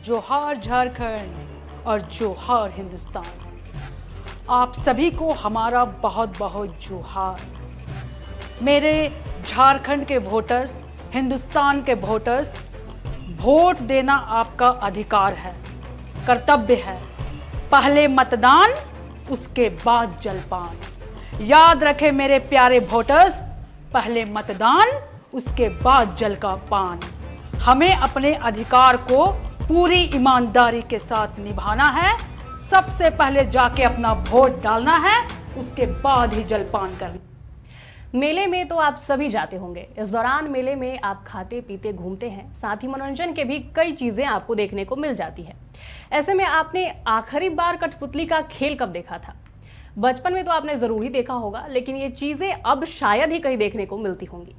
जोहार झारखंड और जोहार हिंदुस्तान। आप सभी को हमारा बहुत बहुत जोहार। मेरे झारखंड के वोटर्स, हिंदुस्तान के वोटर्स, वोट देना आपका अधिकार है, कर्तव्य है। पहले मतदान, उसके बाद जलपान। याद रखें मेरे प्यारे वोटर्स, पहले मतदान, उसके बाद जल का पान। हमें अपने अधिकार को पूरी ईमानदारी के साथ निभाना है। सबसे पहले जाके अपना वोट डालना है, उसके बाद ही जलपान करना। मेले में तो आप सभी जाते होंगे। इस दौरान मेले में आप खाते पीते घूमते हैं, साथ ही मनोरंजन के भी कई चीजें आपको देखने को मिल जाती है। ऐसे में आपने आखिरी बार कठपुतली का खेल कब देखा था? बचपन में तो आपने जरूर ही देखा होगा, लेकिन ये चीजें अब शायद ही कहीं देखने को मिलती होंगी।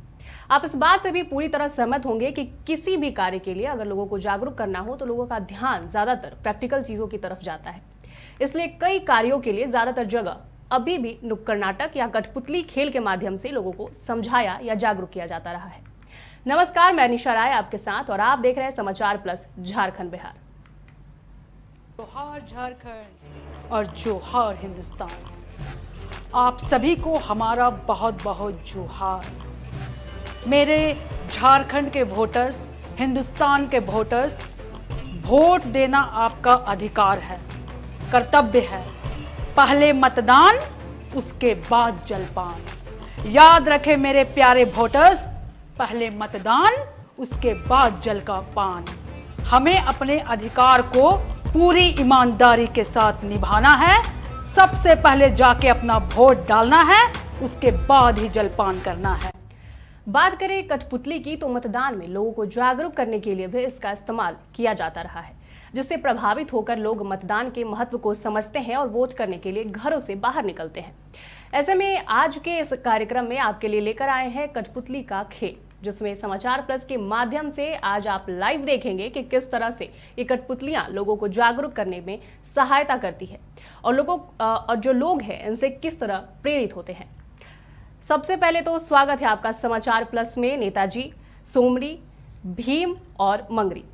आप इस बात से भी पूरी तरह सहमत होंगे कि किसी भी कार्य के लिए अगर लोगों को जागरूक करना हो तो लोगों का ध्यान ज्यादातर प्रैक्टिकल चीजों की तरफ जाता है। इसलिए कई कार्यों के लिए ज्यादातर जगह अभी भी नुक्कड़ नाटक या कठपुतली खेल के माध्यम से लोगों को समझाया या जागरूक किया जाता रहा है। नमस्कार, मैं निशा राय आपके साथ और आप देख रहे हैं समाचार प्लस झारखंड बिहार। जोहार झारखंड और जोहार हिंदुस्तान। आप सभी को हमारा बहुत बहुत जोहार। मेरे झारखंड के वोटर्स, हिंदुस्तान के वोटर्स, वोट देना आपका अधिकार है, कर्तव्य है। पहले मतदान, उसके बाद जलपान। याद रखें मेरे प्यारे वोटर्स, पहले मतदान, उसके बाद जल का पान। हमें अपने अधिकार को पूरी ईमानदारी के साथ निभाना है। सबसे पहले जाके अपना वोट डालना है, उसके बाद ही जलपान करना है। बात करें कठपुतली की तो मतदान में लोगों को जागरूक करने के लिए भी इसका इस्तेमाल किया जाता रहा है, जिससे प्रभावित होकर लोग मतदान के महत्व को समझते हैं और वोट करने के लिए घरों से बाहर निकलते हैं। ऐसे में आज के इस कार्यक्रम में आपके लिए लेकर आए हैं कठपुतली का खेल, जिसमें समाचार प्लस के माध्यम से आज आप लाइव देखेंगे कि किस तरह से ये कठपुतलियां लोगों को जागरूक करने में सहायता करती है और जो लोग हैं इनसे किस तरह प्रेरित होते हैं। सबसे पहले तो स्वागत है आपका समाचार प्लस में नेताजी, सोमरी, भीम और मंगरी।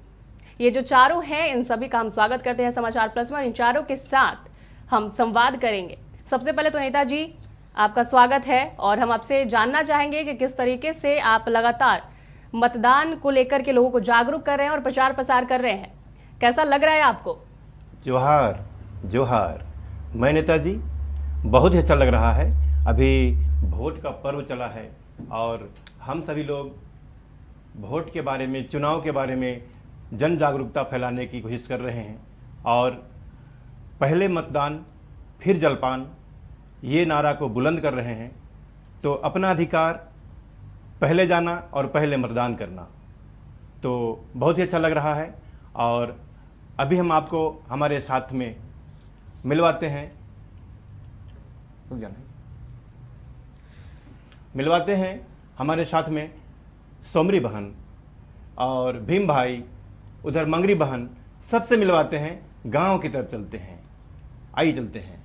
ये जो चारों हैं, इन सभी का हम स्वागत करते हैं समाचार प्लस में और इन चारों के साथ हम संवाद करेंगे। सबसे पहले तो नेताजी, आपका स्वागत है और हम आपसे जानना चाहेंगे कि किस तरीके से आप लगातार मतदान को लेकर के लोगों को जागरूक कर रहे हैं और प्रचार प्रसार कर रहे हैं। कैसा लग रहा है आपको? जोहार जोहार। मैं नेताजी, बहुत ही अच्छा लग रहा है। अभी वोट का पर्व चला है और हम सभी लोग वोट के बारे में, चुनाव के बारे में जन जागरूकता फैलाने की कोशिश कर रहे हैं। और पहले मतदान फिर जलपान, ये नारा को बुलंद कर रहे हैं। तो अपना अधिकार पहले जाना और पहले मतदान करना, तो बहुत ही अच्छा लग रहा है। और अभी हम आपको हमारे साथ में मिलवाते हैं, हमारे साथ में सोमरी बहन और भीम भाई, उधर मंगरी बहन, सबसे मिलवाते हैं। गांव की तरफ चलते हैं, आइए चलते हैं।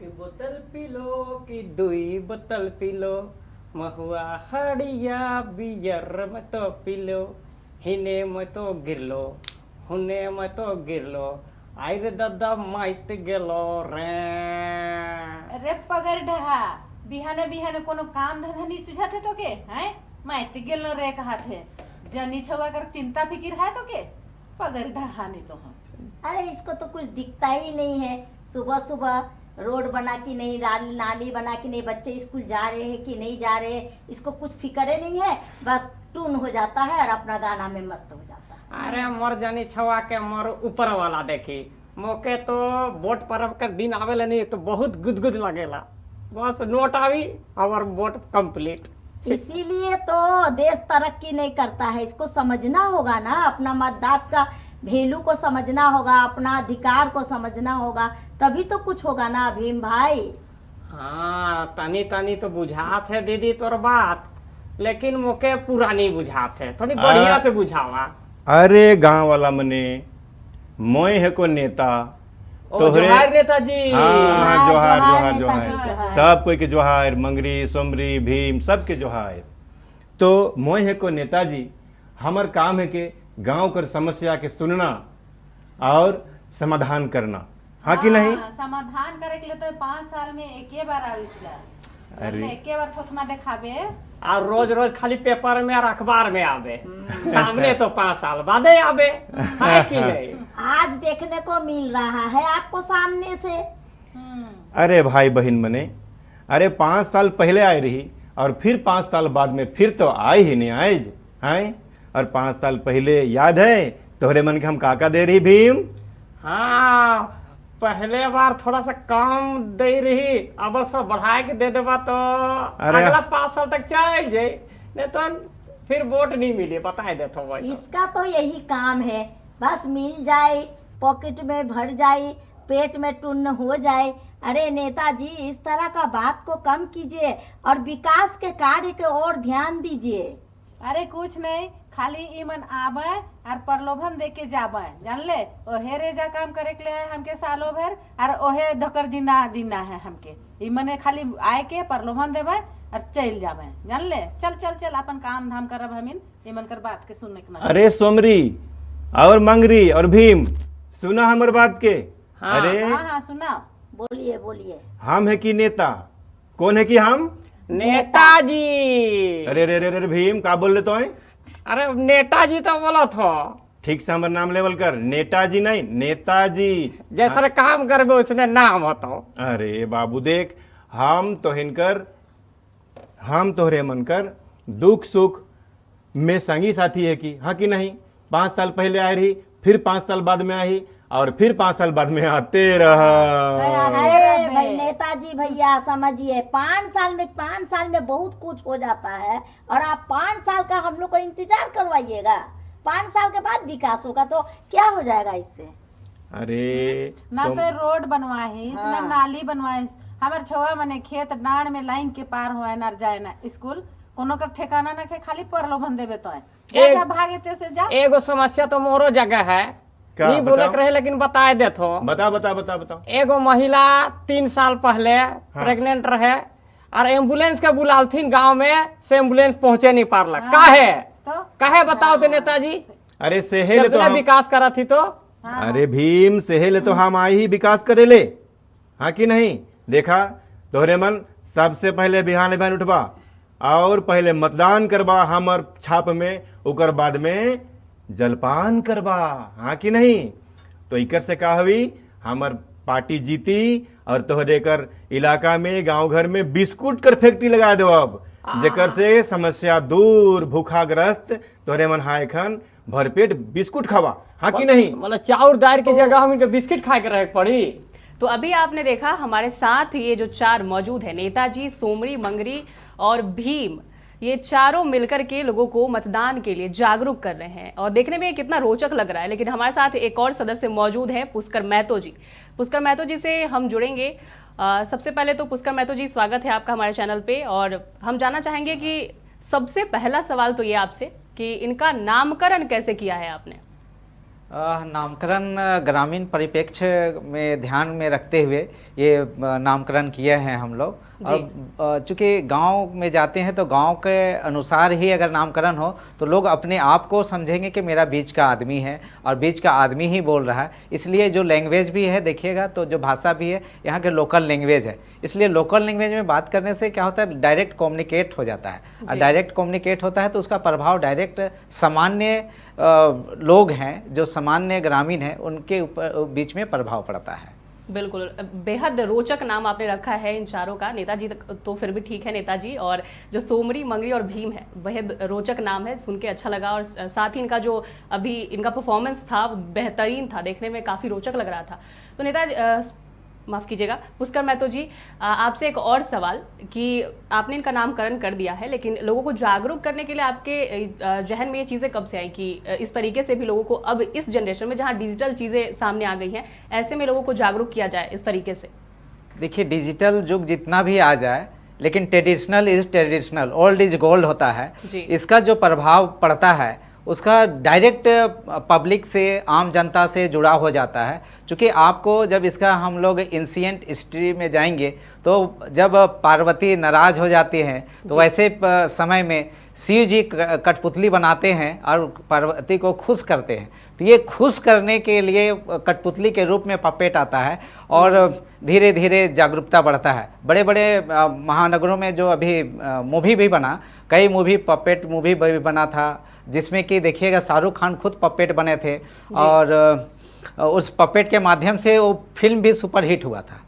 एक बोतल पी लो कि दुई बोतल पी लो, महुआ हड़िया बियर में तो पी लो, हिने में तो गिर लो, हुने में तो गिर लो, आई रे दादा माइत गेलो रे। अरे पगर ढहा, बिहाने बिहाने कोनो काम धंधा नहीं सुझाते तो के हैं? माइत गेलो रे कहते जनी छवा कर चिंता फिकिर है तो के पगर ढहा नहीं तो हम। अरे इसको तो कुछ दिखता ही नहीं है। सुबह सुबह रोड बना कि नहीं, नाली बना कि नहीं, बच्चे स्कूल जा रहे हैं कि नहीं जा रहे हैं, इसको कुछ फिक्र नहीं है। बस टून हो जाता है और अपना गाना में मस्त हो जाता है। अरे मोर जनी छवा के मोर ऊपर वाला देखी मोके तो वोट पर्व का दिन आवेला नहीं तो बहुत गुदगुद लगेला। बस नोट आवी और वोट कंप्लीट। इसीलिए तो देश तरक्की नहीं करता है। इसको समझना होगा ना, अपना मतदान का वैल्यू को समझना होगा, अपना अधिकार को समझना होगा, तभी तो कुछ होगा ना भीम भाई। हाँ, तनी तनी तो बुझात है दीदी तोर बात, लेकिन मोके पूरा नहीं बुझात है। थोड़ी बढ़िया से बुझावा। अरे गांव वाला मने मोय है को नेता जोहार नेताजी। हाँ, जोहार जोहार नेताजी, जोहार। जोहार। सब कोई के जोहार, मंगरी, सोमरी, भीम, सबके जोहार। तो मोय है को नेताजी, हमर काम है के गांव कर समस्या के सुनना और समाधान करना, हाँ कि नहीं? समाधान करे के लिए तो 5 साल में एके बार आविसला, अरे। एके बार थोथना देखाबे और रोज रोज खाली पेपर में और अखबार में आवे, सामने तो 5 साल बादे आवे, है कि नहीं? आज देखने को मिल रहा है आपको सामने से। अरे भाई बहन बने, अरे 5 साल पहले आए रही और फिर 5 साल बाद में फिर तो आए ही नहीं आए हैं। और 5 साल पहले याद है तोहरे मन के हम काका दे रही भीम? हाँ, पहले बार थोड़ा सा कम दे रही, अब थोड़ा बढ़ा के दे देवा तो अरे। अगला 5 साल तक चल जाए, नहीं तो फिर वोट नहीं मिली, बता दे तो भाई। इसका तो यही काम है, बस मिल जाए, पॉकेट में भर जाए, पेट में टुन्न हो जाए। अरे नेताजी, इस तरह का बात को कम कीजिए और विकास के कार्य के ओर ध्यान दीजिए। अरे कुछ नहीं, खाली ईमन आवे और प्रलोभन दे के जावे, जान ले, ओहे रेजा काम करे के लिए है हमके सालों भर, और ओहे ढकर जीना है हमके। ईमन खाली आए के प्रलोभन देवे और चल जावे, जान ले। चल चल चल अपन काम धाम करब हमिन, ईमन कर बात के सुनने के ना। अरे सोमरी और मंगरी और भीम, सुना हमर बात के? हाँ। अरे हाँ सुनाओ। बोलिए बोलिए। हम है कि नेता? कौन है कि हम? नेताजी। अरे रे रे रे भीम, का बोल रहे तो? अरे नेताजी तो बोला था। ठीक से हमारा नाम लेवल कर, नेताजी नहीं नेताजी। जैसा काम करबे उसने नाम बताओ। अरे बाबू देख, हम तोहरे मन कर दुख सुख में संगी साथी है कि, हाँ कि नहीं? 5 साल पहले आए रही, फिर 5 साल बाद में आई और फिर 5 साल बाद में आते रहा। अरे भाई नेताजी भैया समझिए, 5 साल में बहुत कुछ हो जाता है और आप 5 साल का हम लोग को इंतजार करवाइएगा। 5 साल के बाद विकास होगा तो क्या हो जाएगा इससे? अरे ना तो रोड बनवाही, ना नाली बनवाही, हमार छवा मने खेत डांड में लाइन के पार होए ना जाए ना स्कूल, कोनो का ठिकाना ना के, खाली प्रलोभन देबे तो है। जा भागे ते से जा। एगो समस्या तो मोरो जगह है, क्या नहीं बोले बताओ? रहे लेकिन बताए देथो। बताओ। एगो महिला 3 साल पहले प्रेग्नेंट रहे और एम्बुलेंस के बुलालथिन गांव में से एम्बुलेंस पहुंचे नहीं पारला। काहे? तो काहे बताओ तो नेताजी? अरे सेहेले तो हम, विकास करा थी तो। अरे भीम सेहेले तो हम आई ही विकास करे ले, हाँ कि नहीं? देखा तोहरे मन सबसे पहले बिहान उठबा और पहले मतदान करबा हमर छाप में, उकर बाद में जलपान करबा, हाँ कि नहीं? तो इकर से का हुई, हमर पार्टी जीती और तोहरे कर इलाका में गांव घर में बिस्कुट कर फैक्ट्री लगा दो अब, जेकर से समस्या दूर, भूखाग्रस्त तोहरे मन हाय खन भरपेट बिस्कुट खावा, हाँ कि नहीं? मतलब चाउर दाल की जगह हम इनके बिस्किट खा के रहे पड़ी। तो अभी आपने देखा हमारे साथ ये जो 4 मौजूद है, नेताजी, सोमरी, मंगरी और भीम, ये चारों मिलकर के लोगों को मतदान के लिए जागरूक कर रहे हैं और देखने में कितना रोचक लग रहा है। लेकिन हमारे साथ एक और सदस्य मौजूद हैं, पुष्कर महतो जी। पुष्कर महतो जी से हम जुड़ेंगे। सबसे पहले तो पुष्कर महतो जी, स्वागत है आपका हमारे चैनल पे। और हम जानना चाहेंगे कि सबसे पहला सवाल तो ये आपसे कि इनका नामकरण कैसे किया है आपने? नामकरण ग्रामीण परिप्रेक्ष्य में ध्यान में रखते हुए ये नामकरण किए हैं हम लोग। और चूँकि गांव में जाते हैं तो गांव के अनुसार ही अगर नामकरण हो तो लोग अपने आप को समझेंगे कि मेरा बीच का आदमी है और बीच का आदमी ही बोल रहा है। इसलिए जो लैंग्वेज भी है देखिएगा तो जो भाषा भी है यहाँ के लोकल लैंग्वेज है, इसलिए लोकल लैंग्वेज में बात करने से क्या होता है, डायरेक्ट कम्युनिकेट हो जाता है। और डायरेक्ट कम्युनिकेट होता है तो उसका प्रभाव डायरेक्ट सामान्य लोग हैं जो सामान्य ग्रामीण हैं उनके ऊपर बीच में प्रभाव पड़ता है। बिल्कुल, बेहद रोचक नाम आपने रखा है इन चारों का। नेताजी तो फिर भी ठीक है नेताजी, और जो सोमरी, मंगरी और भीम है बेहद रोचक नाम है, सुन के अच्छा लगा। और साथ ही इनका जो अभी इनका परफॉर्मेंस था वो बेहतरीन था, देखने में काफ़ी रोचक लग रहा था। तो नेताजी, माफ़ कीजिएगा पुष्कर महतो जी, आपसे एक और सवाल कि आपने इनका नामकरण कर दिया है, लेकिन लोगों को जागरूक करने के लिए आपके जहन में ये चीज़ें कब से आई कि इस तरीके से भी लोगों को अब इस जनरेशन में जहाँ डिजिटल चीज़ें सामने आ गई हैं, ऐसे में लोगों को जागरूक किया जाए इस तरीके से? देखिए, डिजिटल युग जितना भी आ जाए लेकिन traditional is traditional, old is gold होता है। इसका जो प्रभाव पड़ता है उसका डायरेक्ट पब्लिक से, आम जनता से जुड़ा हो जाता है। क्योंकि आपको जब इसका हम लोग एंशिएंट हिस्ट्री में जाएंगे तो जब पार्वती नाराज हो जाती हैं तो वैसे समय में शिव जी कठपुतली बनाते हैं और पार्वती को खुश करते हैं। तो ये खुश करने के लिए कठपुतली के रूप में पपेट आता है और धीरे धीरे जागरूकता बढ़ता है। बड़े बड़े महानगरों में जो अभी मूवी भी बना, कई मूवी पपेट मूवी भी बना था, जिसमें कि देखिएगा शाहरुख खान खुद पपेट बने थे और उस पपेट के माध्यम से वो फिल्म भी सुपरहिट हुआ था।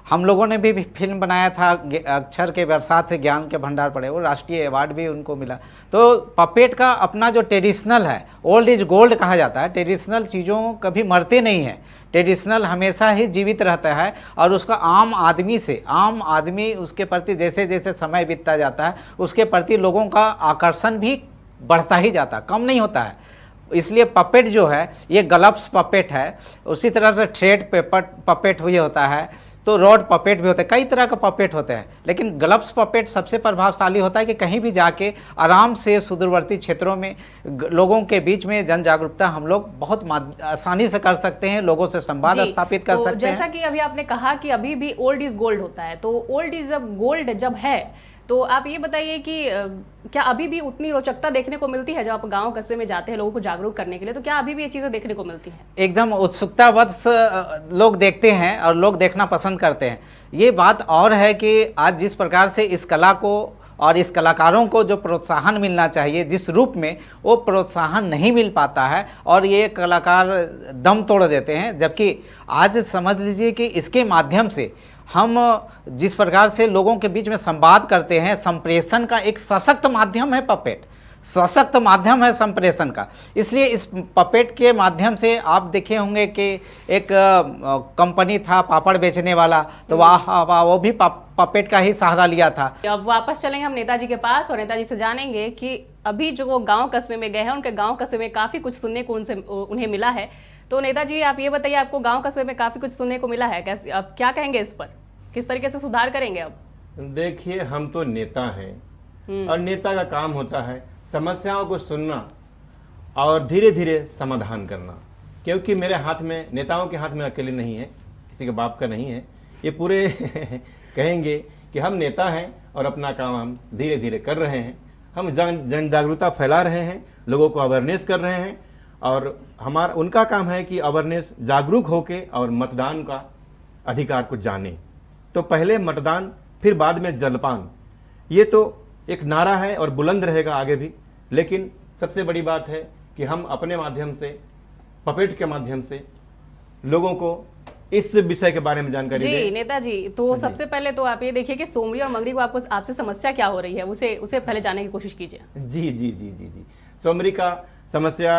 हम लोगों ने भी फिल्म बनाया था अक्षर के बरसात से ज्ञान के भंडार पड़े, वो राष्ट्रीय अवार्ड भी उनको मिला। तो पपेट का अपना जो ट्रेडिशनल है, ओल्ड इज गोल्ड कहा जाता है। ट्रेडिशनल चीज़ों कभी मरते नहीं हैं, ट्रेडिशनल हमेशा ही जीवित रहता है और उसका आम आदमी उसके प्रति जैसे जैसे समय बीतता जाता है उसके प्रति लोगों का आकर्षण भी बढ़ता ही जाता है, कम नहीं होता है। इसलिए पपेट जो है ये ग्लव्स पपेट है, उसी तरह से थ्रेड पपेट हुई होता है, तो रॉड पपेट भी होते हैं, कई तरह का पपेट होते हैं। लेकिन ग्लव्स पपेट सबसे प्रभावशाली होता है कि कहीं भी जाके आराम से सुदूरवर्ती क्षेत्रों में लोगों के बीच में जन जागरूकता हम लोग बहुत आसानी से कर सकते हैं, लोगों से संवाद स्थापित कर सकते हैं। जैसा कि अभी आपने कहा कि अभी भी ओल्ड इज गोल्ड होता है, तो ओल्ड इज गोल्ड जब है तो आप ये बताइए कि क्या अभी भी उतनी रोचकता देखने को मिलती है? जब आप गांव कस्बे में जाते हैं लोगों को जागरूक करने के लिए, तो क्या अभी भी ये चीजें देखने को मिलती हैं? एकदम उत्सुकतावश लोग देखते हैं और लोग देखना पसंद करते हैं। ये बात और है कि आज जिस प्रकार से इस कला को और इस कलाकारों को जो प्रोत्साहन मिलना चाहिए, जिस रूप में वो प्रोत्साहन नहीं मिल पाता है और ये कलाकार दम तोड़ देते हैं। जबकि आज समझ लीजिए कि इसके माध्यम से हम जिस प्रकार से लोगों के बीच में संवाद करते हैं, संप्रेषण का एक सशक्त माध्यम है पपेट, सशक्त माध्यम है संप्रेषण का। इसलिए इस पपेट के माध्यम से आप देखे होंगे कि एक कंपनी था पापड़ बेचने वाला, तो वाह वो भी पपेट का ही सहारा लिया था। अब वापस चलेंगे हम नेताजी के पास और नेताजी से जानेंगे कि अभी जो वो गाँव कस्बे में गए हैं, उनके गाँव कस्बे में काफ़ी कुछ सुनने को उन्हें मिला है। तो नेताजी आप ये बताइए, आपको गाँव कस्बे में काफ़ी कुछ सुनने को मिला है, कैसे आप क्या कहेंगे इस पर, किस तरीके से सुधार करेंगे अब? देखिए, हम तो नेता हैं और नेता का काम होता है समस्याओं को सुनना और धीरे धीरे समाधान करना। क्योंकि मेरे हाथ में, नेताओं के हाथ में अकेले नहीं है, किसी के बाप का नहीं है। ये पूरे कहेंगे कि हम नेता हैं और अपना काम हम धीरे धीरे कर रहे हैं। हम जन जागरूकता फैला रहे हैं, लोगों को अवेयरनेस कर रहे हैं और उनका काम है कि अवेयरनेस जागरूक होके और मतदान का अधिकार को जाने। तो पहले मतदान, फिर बाद में जलपान, ये तो एक नारा है और बुलंद रहेगा आगे भी। लेकिन सबसे बड़ी बात है कि हम अपने माध्यम से, पपेट के माध्यम से लोगों को इस विषय के बारे में जानकारी दें। जी नेताजी, तो सबसे पहले तो आप ये देखिए कि सोमरी और मंगरी को आपसे समस्या क्या हो रही है, उसे पहले जानने की कोशिश कीजिए। जी जी जी जी जी सोमरी का समस्या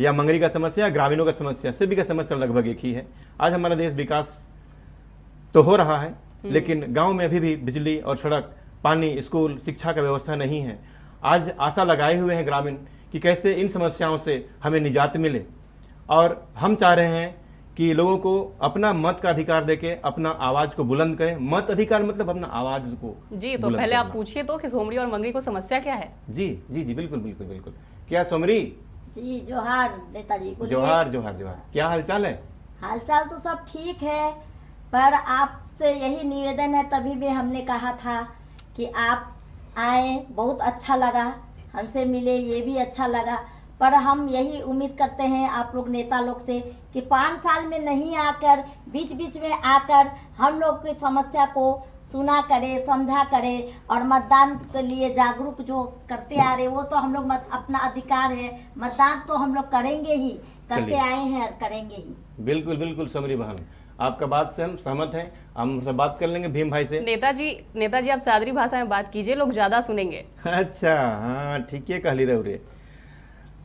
या मंगरी का समस्या, ग्रामीणों का समस्या, सभी का समस्या लगभग एक ही है। आज हमारा देश विकास तो हो रहा है, लेकिन गांव में अभी भी बिजली और सड़क, पानी, स्कूल, शिक्षा का व्यवस्था नहीं है। आज आशा लगाए हुए हैं ग्रामीण कि कैसे इन समस्याओं से हमें निजात मिले, और हम चाह रहे हैं कि लोगों को अपना मत का अधिकार देके अपना आवाज को बुलंद करें। मत अधिकार मतलब अपना आवाज को जी। तो पहले आप पूछिए तो कि सोमरी और मंगरी को समस्या क्या है? जी जी जी बिल्कुल बिल्कुल बिल्कुल। क्या सोमरी जी जोहार नेताजी, जोहार जोहार जोहार, क्या हालचाल है? हालचाल तो सब ठीक है, पर आपसे यही निवेदन है, तभी भी हमने कहा था कि आप आए, बहुत अच्छा लगा, हमसे मिले, ये भी अच्छा लगा। पर हम यही उम्मीद करते हैं आप लोग नेता लोग से कि 5 साल में नहीं आकर, बीच बीच में आकर हम लोग की समस्या को सुना करे, समझा करे और मतदान के लिए जागरूक जो करते आ रहे, वो तो हम लोग अपना अधिकार है, मतदान तो हम लोग करेंगे ही, करते आए हैं और करेंगे ही। बिल्कुल बिल्कुल समरी बहन, आपका बात से हम सहमत हैं। हम सब बात कर लेंगे भीम भाई से। नेताजी आप सादरी भाषा में बात कीजिए, लोग ज्यादा सुनेंगे। अच्छा, हाँ ठीक है, कहली रहो रे।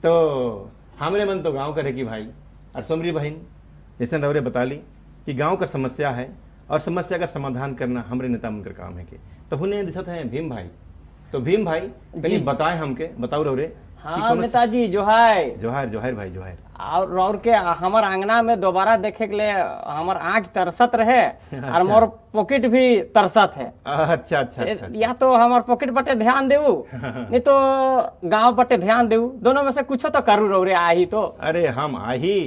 तो हमरे मन तो गांव करे की भाई, और सोमरी बहन जैसे रवरे बता ली कि गांव का समस्या है और समस्या का समाधान करना हमरे नेता मन का काम है। के तो हुने दिशत है भीम भाई, तो भीम भाई कहीं बताए हमके, बताओ रवरे। हाँ नेताजी जोहार जोहार जोहार भाई जोहार। और के हमार आंगना में दोबारा देखे के लिए हमार आँख तरसत रहे और मोर पॉकेट भी तरसत है। अच्छा अच्छा अच्छा, या तो हमार पॉकेट बटे ध्यान देऊ नहीं तो गांव बटे ध्यान देऊ, दोनों में से कुछ तो करू रौरे आही तो। अरे हम आही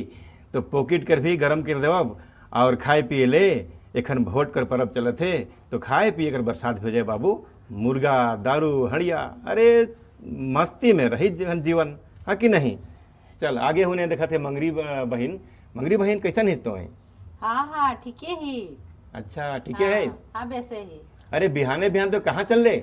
तो पॉकेट कर भी गरम कर देव और खाए पिए ले। एखन भोट कर परब चलत है तो खाए पिए कर बरसात हो जाए बाबू, मुर्गा दारू हड़िया, अरे मस्ती में रही जीवन, हाँ कि नहीं। चल आगे होने देखा थे मंगरी बहन कैसन हिस्सों है। हाँ हाँ ठीक ही। अच्छा ठीक है। हाँ वैसे ही। अरे बिहाने बिहान तो कहाँ चल ले।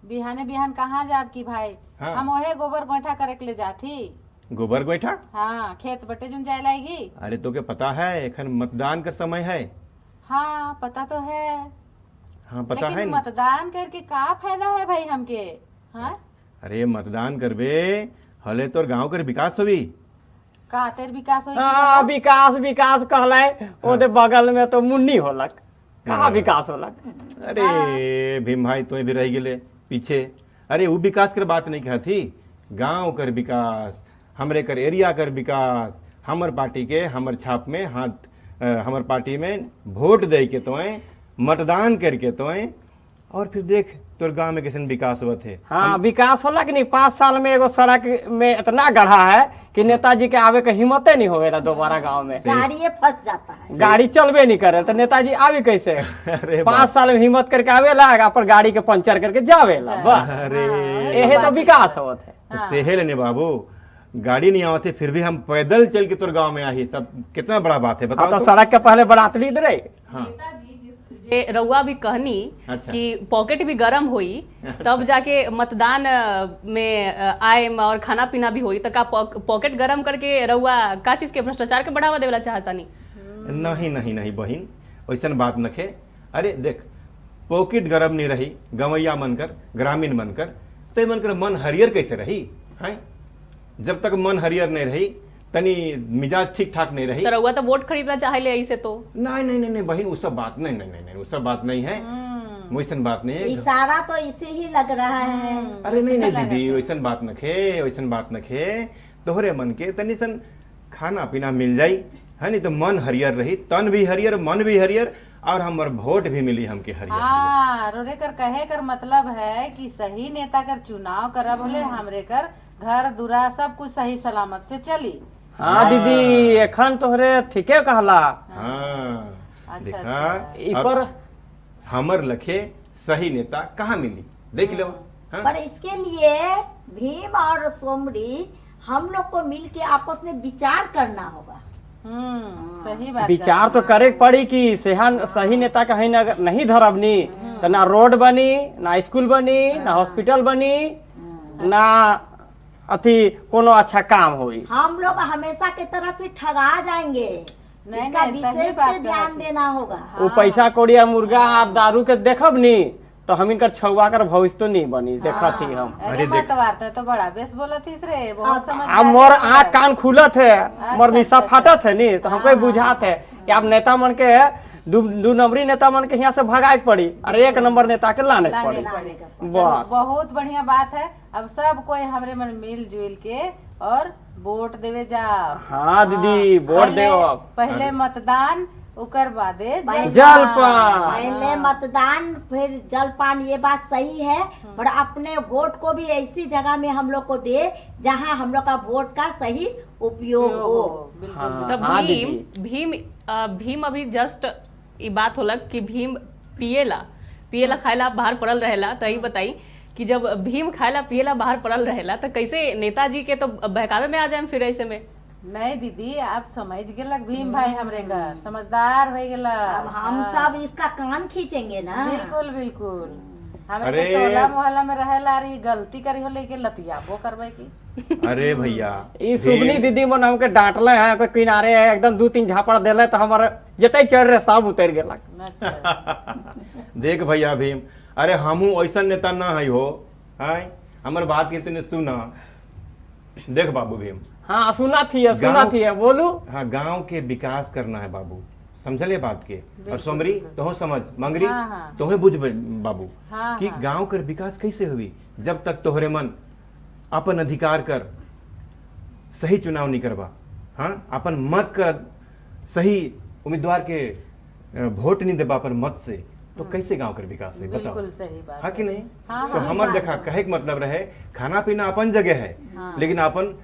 बिहाने बिहान कहाँ जाब की भाई। हाँ। हम ओहे गोबर गोइठा करे के ले जाती। गोबर गोइठा। हाँ खेत बटे जुन जाए लाएगी। अरे तो क्या पता है एखन मतदान का समय है। हाँ पता तो है। हाँ पता लेकिन है। मतदान करके का फायदा है भाई हमके। हाँ अरे मतदान करबे हले तोर गांव कर विकास होवी। का तेर विकास होई। हाँ विकास कहले ओदे बगल में तो मुन्नी होलक, कहाँ विकास होलक। अरे भीम भाई तो भी रह गेले पीछे। अरे वो विकास कर बात नहीं कहा थी, गांव कर विकास, हमरे कर एरिया कर विकास, हमर पार्टी के हमर छाप में हाथ, हमर पार्टी में वोट दे के तो मतदान करके तो और फिर देख तोर गांव में कैसे विकास हुआ थे। हाँ विकास होला कि नहीं। 5 साल में एगो सड़क में इतना गढ़ा है कि नेताजी के आवे के हिम्मते नहीं होवेला दोबारा गांव में। गाड़ी फंस जाता है, गाड़ी चलबे नहीं करे तो नेताजी आवे कैसे। अरे 5 साल में हिम्मत करके आवेला, पर गाड़ी के पंचर करके जावेला बस। अरे यही तो विकास होत है। सेहेल ने बाबू, गाड़ी नहीं आवते फिर भी हम पैदल चल के तोर गांव में आई, सब कितना बड़ा बात है बताओ। तो सड़क के पहले बरातरी दे रहे। ये रउआ भी कहनी अच्छा। कि पॉकेट भी गरम हुई तब जाके मतदान में आए और खाना पीना भी हुई, तो का पॉकेट गरम करके रउआ का चीज के भ्रष्टाचार के बढ़ावा देवेला चाहता नहीं। नहीं नहीं नहीं बहन, वैसन बात नखे। अरे देख पॉकेट गरम नहीं रही, गवैया मनकर ग्रामीण मनकर तो मनकर मन हरियर कैसे रही है। जब तक मन हरियर नहीं रही तनी मिजाज ठीक ठाक नहीं रही। तो रउआ तो वोट खरीदना चाहे ले ऐसे तो। नहीं नहीं नहीं नहीं बहन, वो सब बात नहीं नहीं नहीं नहीं वो सब बात नहीं है, वैसन बात नहीं है। इशारा तो इसे ही लग रहा है। अरे नहीं नहीं दीदी वैसन बात नखे, वैसन बात नखे। तोहरे मन के तनी सन खाना पीना मिल जाई है नहीं तो मन हरियर रही, तन भी हरियर मन भी हरियर और हमार वोट भी मिली हमके हरियर। हाँ रोरे कर कहे कर मतलब है कि सही नेता कर चुनाव करब होले हमरे कर घर दुरा सब कुछ सही सलामत से चली। हाँ दीदी एखन तोहरे ठीके कहला। हाँ अच्छा, देखा अच्छा। अब पर हमर लखे सही नेता कहाँ मिली देख लो। हाँ? पर इसके लिए भीम और सोमरी हम लोग को मिल के आपस में विचार करना होगा। सही बात। विचार तो करे पड़ी कि सही नेता कहीं नहीं धरबनी तो ना रोड बनी, ना स्कूल बनी, ना हॉस्पिटल बनी, ना अथी कोनो अच्छा काम हुई। हम लोग हमेशा के तरफ ही ठगा जाएंगे, इसका नहीं, सही विशेष बात पे ध्यान देना होगा। वो पैसा कौड़िया मुर्गा और दारू के देखब नी तो हम इनकर छुआ कर भविष्य तो नहीं बनी देखा थी हम। अरे मत वार्ता तो बड़ा बेस बोला थी रे, बहुत समझ। अब मोर आँख कान खुलत है, मोर निशा फाटत है नी तो हमको बुझात है कि अब नेता मन के दू नंबरी नेता मन के यहाँ से भगाए पड़ी और 1 नंबर नेता के लाने पड़ी। बस बहुत बढ़िया बात है। अब सब कोई हमरे मन मिल जुल के और वोट देवे जाओ। हाँ दीदी वोट देव। पहले मतदान उकर बादे जलपान। पहले मतदान फिर जलपान, ये बात सही है। पर अपने वोट को भी ऐसी जगह में हम लोग को दे जहां हम लोग का वोट का सही उपयोग हो। हाँ, तब हाँ भीम दीदी। भीम भीम अभी जस्ट ये बात होलक कि भीम पिएला खाएला बाहर पड़ल रहेला, तो ये बताई कि जब भीम खाएला पिएला बाहर पड़ल रहेला तो कैसे नेताजी के तो बहकावे में आ जाए फिर ऐसे में। नहीं दीदी आप समझ गेलक भीम भाई हमरे घर समझदार हो गेला। अब हम सब इसका कान खींचेंगे ना। बिल्कुल बिल्कुल। हमरे अरे! के टोला मोहल्ला में रहेला रही गलती करी हो लेके लतिया वो करवे की। अरे भैया ई सुगनी दीदी मन हमके डांटले हैं, कोई किनारे है एकदम 2-3 झापड़ देले तो हमारे जते चढ़ रहे सब उतर गेलक। अच्छा। देख भैया भीम, अरे हमू ऐसा नेता ना है हो है, हमर बात के तने सुना। देख बाबू भीम, हाँ सुना थी बोलू। हाँ गांव के विकास करना है बाबू, समझले बात के। और सोमरी तो समझ, मंगरी हाँ। तो बुझ बाबू हाँ, कि हाँ। गांव कर विकास कैसे हुई जब तक तोहरे मन अपन अधिकार कर सही चुनाव नहीं करवा। हाँ अपन मत कर सही उम्मीदवार के वोट नहीं देबा अपन मत से, तो कैसे गांव कर विकास है बताओ। बिल्कुल सही बात हाँ कि नहीं। हाँ, तो हाँ, हमार देखा कहे के मतलब रहे खाना पीना अपन जगह है, लेकिन अपन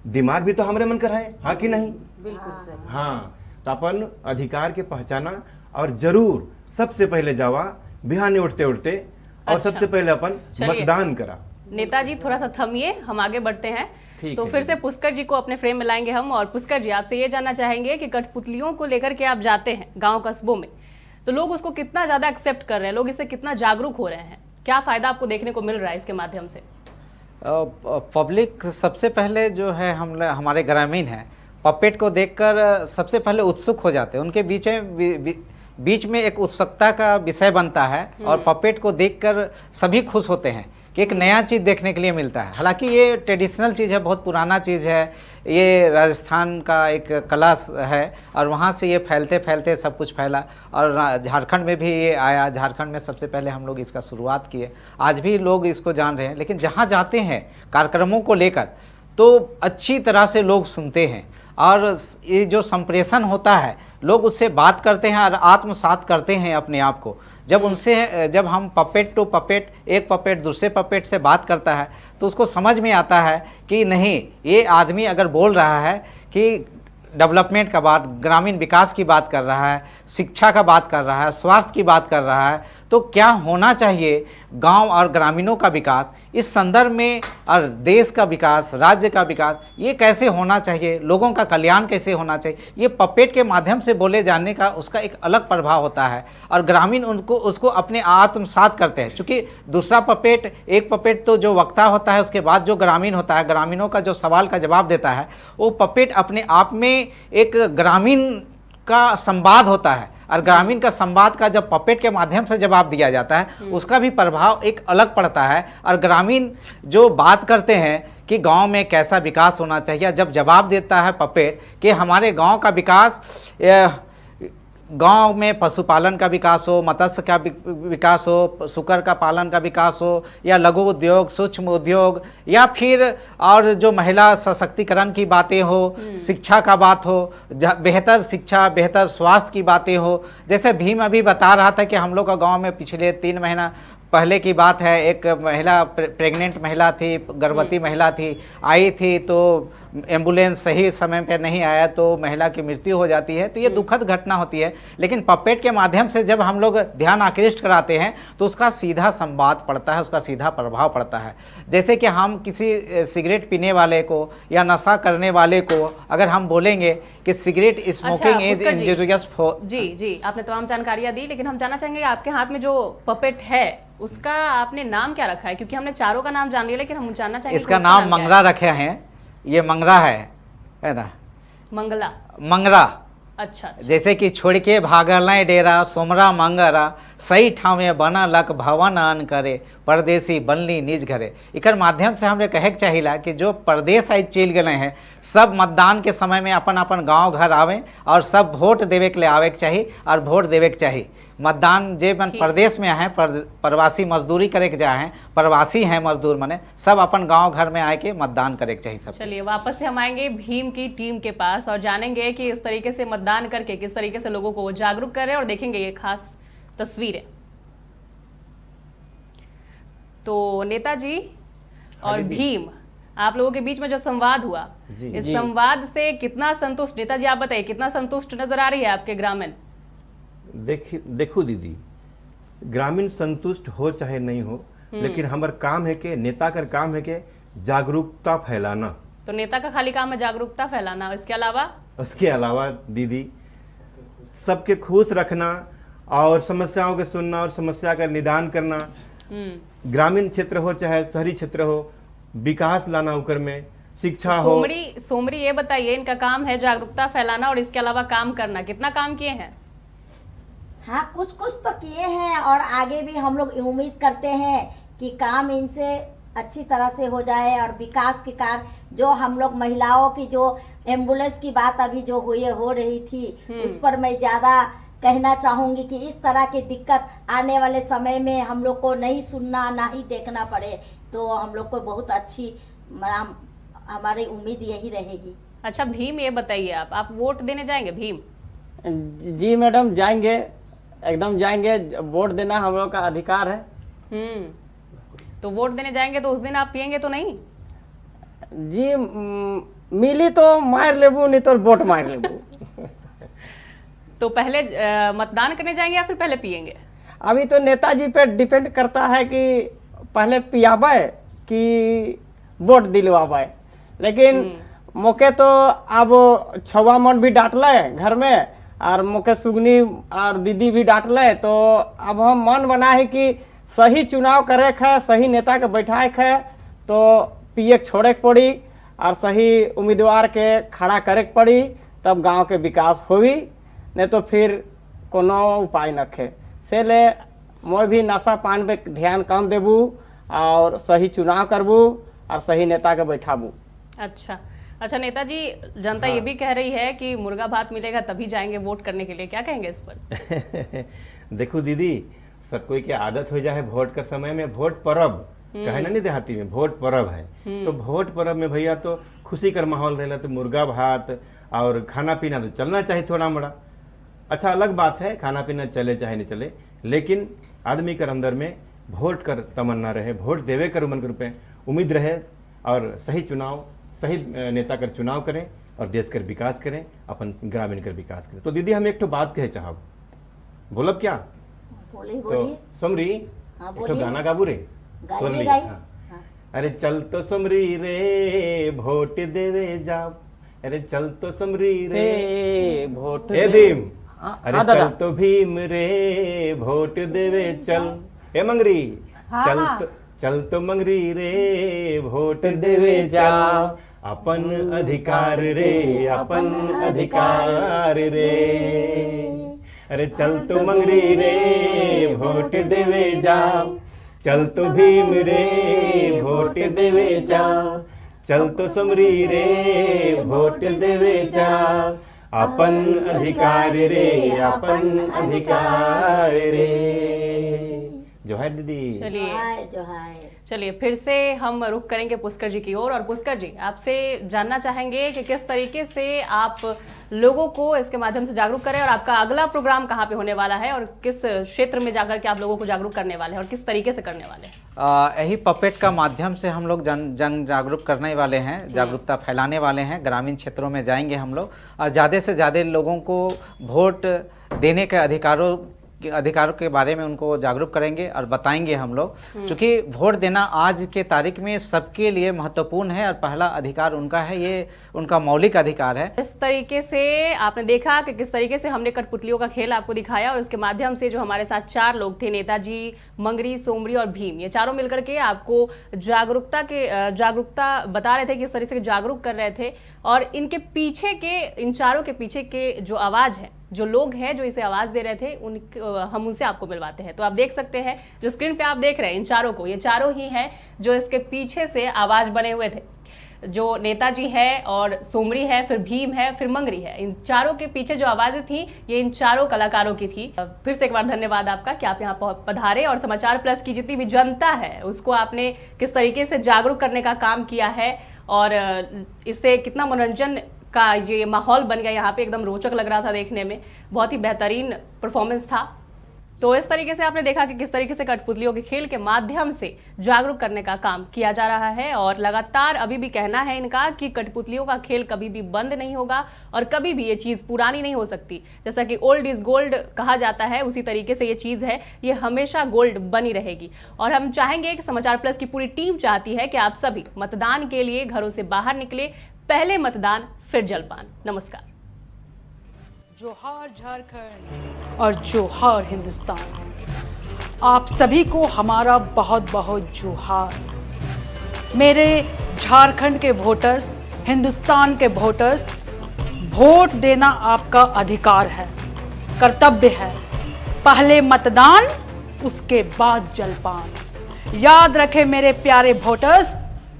दिमाग भी तो हमरे मन कर है। हाँ कि नहीं। बिल्कुल सही। हाँ तो अपन अधिकार के पहचाना और जरूर सबसे पहले जावा बिहाने उठते उठते और अच्छा। सबसे पहले अपन चलिए। मतदान करा। नेताजी थोड़ा सा थमिए, हम आगे बढ़ते हैं। ठीक तो है फिर से दीदी। पुष्कर जी को अपने फ्रेम में लाएंगे हम। और पुष्कर जी, आपसे ये जानना चाहेंगे कि कठपुतलियों को लेकर के आप जाते हैं गांव कस्बों में, तो लोग उसको कितना ज्यादा एक्सेप्ट कर रहे हैं, लोग इससे कितना जागरूक हो रहे हैं, क्या फायदा आपको देखने को मिल रहा है इसके माध्यम से? पब्लिक सबसे पहले जो है हमारे ग्रामीण हैं, पपेट को देखकर सबसे पहले उत्सुक हो जाते हैं। उनके बीच में एक उत्सुकता का विषय बनता है और पपेट को देखकर सभी खुश होते हैं कि एक नया चीज़ देखने के लिए मिलता है। हालांकि ये ट्रेडिशनल चीज़ है, बहुत पुराना चीज़ है, ये राजस्थान का एक कला है और वहाँ से ये फैलते फैलते सब कुछ फैला और झारखंड में भी ये आया। झारखंड में सबसे पहले हम लोग इसका शुरुआत किए, आज भी लोग इसको जान रहे हैं। लेकिन जहाँ जाते हैं कार्यक्रमों को लेकर तो अच्छी तरह से लोग सुनते हैं और ये जो संप्रेषण होता है, लोग उससे बात करते हैं और आत्मसात करते हैं अपने आप को। जब हम पपेट टू पपेट, एक पपेट दूसरे पपेट से बात करता है तो उसको समझ में आता है कि नहीं, ये आदमी अगर बोल रहा है कि डेवलपमेंट का बात, ग्रामीण विकास की बात कर रहा है, शिक्षा का बात कर रहा है, स्वास्थ्य की बात कर रहा है, तो क्या होना चाहिए गांव और ग्रामीणों का विकास इस संदर्भ में, और देश का विकास, राज्य का विकास, ये कैसे होना चाहिए, लोगों का कल्याण कैसे होना चाहिए, ये पपेट के माध्यम से बोले जाने का उसका एक अलग प्रभाव होता है और ग्रामीण उसको अपने आत्मसात करते हैं। चूँकि दूसरा पपेट, एक पपेट तो जो वक्ता होता है, उसके बाद जो ग्रामीण होता है, ग्रामीणों का जो सवाल का जवाब देता है, वो पपेट अपने आप में एक ग्रामीण का संवाद होता है और ग्रामीण का संवाद का जब पपेट के माध्यम से जवाब दिया जाता है, उसका भी प्रभाव एक अलग पड़ता है। और ग्रामीण जो बात करते हैं कि गांव में कैसा विकास होना चाहिए, जब जवाब देता है पपेट कि हमारे गांव का विकास, गांव में पशुपालन का विकास हो, मत्स्य का विकास हो, सुकर का पालन का विकास हो, या लघु उद्योग, सूक्ष्म उद्योग, या फिर और जो महिला सशक्तिकरण की बातें हो, शिक्षा का बात हो, बेहतर शिक्षा, बेहतर स्वास्थ्य की बातें हो। जैसे भीम अभी बता रहा था कि हम लोग का गांव में पिछले 3 महीना पहले की बात है, एक महिला, प्रेग्नेंट महिला थी, गर्भवती महिला थी, आई थी तो एम्बुलेंस सही समय पे नहीं आया तो महिला की मृत्यु हो जाती है। तो ये दुखद घटना होती है। लेकिन पपेट के माध्यम से जब हम लोग ध्यान आकृष्ट कराते हैं तो उसका सीधा संवाद पड़ता है, उसका सीधा प्रभाव पड़ता है। जैसे कि हम किसी सिगरेट पीने वाले को या नशा करने वाले को अगर हम बोलेंगे कि cigarette smoking is injurious for, जी आपने तमाम जानकारियां दी, लेकिन हम जानना चाहेंगे आपके हाथ में जो पपेट है उसका आपने नाम क्या रखा है? क्योंकि हमने चारों का नाम जान लिया, लेकिन हम जानना चाहेंगे इसका नाम मंगरा रखे हैं। ये मंगरा है ना, मंगरा। अच्छा। जैसे कि छोड़ के भागल डेरा, सोमरा मंगरा, सही ठावे बना लक भवन अन करे, परदेसी बनली निज घरे। इकर माध्यम से हमें कहे चाहिला कि जो परदेश आज चल गए हैं, सब मतदान के समय में अपन अपन गांव घर आवे और सब वोट देवे के लिए आवे के चाहिए और वोट देवे के चाहिए। मतदान जे मन प्रदेश में आए, प्रवासी मजदूरी करे के जाए हैं, प्रवासी हैं मजदूर मने, सब अपन गांव घर में आए के मतदान करे के चाहिए सब। चलिए वापस से हम आएंगे भीम की टीम के पास और जानेंगे कि इस तरीके से मतदान करके किस तरीके से लोगों को वो जागरूक कर रहे हैं, और देखेंगे ये खास तस्वीरें। तो नेताजी और भीम, आप लोगों के बीच में जो संवाद हुआ, इस संवाद से कितना संतुष्ट, नेताजी आप बताइए, कितना संतुष्ट नजर आ रही है आपके ग्रामीण? देखो दीदी, ग्रामीण संतुष्ट हो चाहे नहीं हो, लेकिन हमारा काम है कि नेता का काम है कि जागरूकता फैलाना। तो नेता का खाली काम है जागरूकता फैलाना, इसके अलावा? उसके अलावा दीदी सबके खुश रखना और समस्याओं को सुनना और समस्या का निदान करना। ग्रामीण क्षेत्र हो चाहे शहरी क्षेत्र हो, विकास लाना उकर में, शिक्षा हो। सोमरी ये बताइए, इनका काम है जागरूकता फैलाना और इसके अलावा काम करना, कितना काम किए हैं? हाँ, कुछ कुछ तो किए हैं और आगे भी हम लोग उम्मीद करते हैं कि काम इनसे अच्छी तरह से हो जाए और विकास के कार्य जो हम लोग महिलाओं की जो एम्बुलेंस की बात अभी जो हो रही थी, उस पर मैं ज़्यादा कहना चाहूँगी कि इस तरह की दिक्कत आने वाले समय में हम लोग को नहीं सुनना ना ही देखना पड़े, तो हम लोग को बहुत अच्छी हमारी उम्मीद यही रहेगी। अच्छा भीम, ये बताइए आप वोट देने जाएंगे? भीम जी मैडम, जाएंगे, एकदम जाएंगे। वोट देना हम लोग का अधिकार है। तो वोट देने जाएंगे तो उस दिन आप पिएंगे तो नहीं? जी मिली तो मार लेबू, नहीं तो वोट मार लेबू। तो पहले मतदान करने जाएंगे या फिर पहले पिएंगे? अभी तो नेताजी पे डिपेंड करता है कि पहले पियाबे कि वोट दिलवाबे। लेकिन मोके तो अब छवा मन भी डांट ले घर में, और मोके सुगनी और दीदी भी डांट ले, तो अब हम मन बना है कि सही चुनाव करे है, सही नेता के बैठाए है, तो पिए छोड़े के पड़ी और सही उम्मीदवार के खड़ा करे के पड़ी, तब गांव के विकास होगी। नहीं तो फिर कोनो उपाय न खे से ले मैं भी नशा पान पे ध्यान कम देबू और सही चुनाव करबू और सही नेता के बैठाबू। अच्छा नेताजी, जनता ये भी कह रही है कि मुर्गा भात मिलेगा तभी जाएंगे वोट करने के लिए, क्या कहेंगे इस पर? देखो दीदी, सब कोई की आदत हो जाए वोट का समय में, वोट परब कहे ना नहीं देहाती में, वोट परब है। तो वोट परब में भैया तो खुशी का माहौल रहेला, तो मुर्गा भात और खाना पीना तो चलना चाहिए थोड़ा मोड़ा। अच्छा, अलग बात है खाना पीना चले चाहे नहीं चले, लेकिन आदमी के अंदर में वोट कर तमन्ना रहे, वोट देवे कर मन के उम्मीद रहे, और सही चुनाव सही नेता कर चुनाव करें और देश कर विकास करें, अपन ग्रामीण कर विकास करें। तो दीदी हम एक तो बात कहे चाहब, बोलब क्या? बोलिए तो बोलिए। सुमरी हाँ, एक तो बोलिए। गाना गाबू रे, गाइए, बोल ली। गाइए। हाँ। हाँ। अरे चल तो सुमरी रे वोट देवे जाओ, अरे चल तो सुमरी रे वोट ए भीम, अरे हाँ, चल दादा। तो भीम रे वोट देवे चल, ए मंगरी चल तो मंगरी रे वोट देवे चल, अपन अधिकार रे अपन अधिकार रे। अरे चल तो मंगरी रे वोट देवे जाओ, चल तो भीम रे वोट देवे जाओ, चल तो सुमरी रे वोट देवे जाओ, अपन अधिकार रे अपन अधिकार रे। जोहार दीदी। चलिए फिर से हम रुख करेंगे पुष्कर जी की ओर। और पुष्कर जी, आपसे जानना चाहेंगे कि किस तरीके से आप लोगों को इसके माध्यम से जागरूक करें, और आपका अगला प्रोग्राम कहाँ पे होने वाला है, और किस क्षेत्र में जाकर के आप लोगों को जागरूक करने वाले हैं, और किस तरीके से करने वाले हैं? यही पपेट का माध्यम से हम लोग जन जागरूक करने वाले हैं, जागरूकता फैलाने वाले हैं। ग्रामीण क्षेत्रों में जाएंगे हम लोग और ज़्यादा से ज़्यादा लोगों को वोट देने के अधिकारों के बारे में उनको जागरूक करेंगे और बताएंगे हम लोग, क्योंकि वोट देना आज के तारीख में सबके लिए महत्वपूर्ण है और पहला अधिकार उनका है, ये उनका मौलिक अधिकार है। इस तरीके से आपने देखा कि किस तरीके से हमने कठपुतलियों का खेल आपको दिखाया, और उसके माध्यम से जो हमारे साथ 4 लोग थे, नेताजी, मंगरी, सोमरी और भीम, ये चारों मिलकर के आपको जागरूकता बता रहे थे, किस तरीके से जागरूक कर रहे थे। और इनके पीछे के, इन चारों के पीछे के जो आवाज है, जो लोग हैं जो इसे आवाज दे रहे थे, हम उनसे आपको मिलवाते हैं। तो आप देख सकते हैं जो स्क्रीन पे आप देख रहे हैं इन चारों को, ये चारों ही हैं जो इसके पीछे से आवाज बने हुए थे। जो नेताजी है और सोमरी है, फिर भीम है, फिर मंगरी है, इन चारों के पीछे जो आवाजें थी ये इन चारों कलाकारों की थी। फिर से एक बार धन्यवाद आपका कि आप यहाँ पधारे और समाचार प्लस की जितनी भी जनता है उसको आपने किस तरीके से जागरूक करने का काम किया है, और इससे कितना मनोरंजन का ये माहौल बन गया यहाँ पे, एकदम रोचक लग रहा था देखने में, बहुत ही बेहतरीन परफॉर्मेंस था। तो इस तरीके से आपने देखा कि किस तरीके से कठपुतलियों के खेल के माध्यम से जागरूक करने का काम किया जा रहा है, और लगातार अभी भी कहना है इनका कि कठपुतलियों का खेल कभी भी बंद नहीं होगा और कभी भी ये चीज़ पुरानी नहीं हो सकती। जैसा कि ओल्ड इज गोल्ड कहा जाता है, उसी तरीके से ये चीज़ है, ये हमेशा गोल्ड बनी रहेगी। और हम चाहेंगे कि समाचार प्लस की पूरी टीम चाहती है कि आप सभी मतदान के लिए घरों से बाहर निकले, पहले मतदान फिर जलपान। नमस्कार। जोहार झारखंड और जोहार हिंदुस्तान, आप सभी को हमारा बहुत बहुत जोहार। मेरे झारखंड के वोटर्स, हिंदुस्तान के वोटर्स, वोट देना आपका अधिकार है, कर्तव्य है। पहले मतदान, उसके बाद जलपान। याद रखें मेरे प्यारे वोटर्स,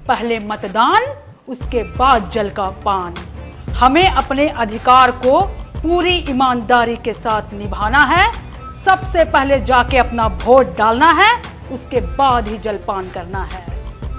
पहले मतदान, उसके बाद जल का पान। हमें अपने अधिकार को पूरी ईमानदारी के साथ निभाना है। सबसे पहले जाके अपना वोट डालना है, उसके बाद ही जलपान करना है।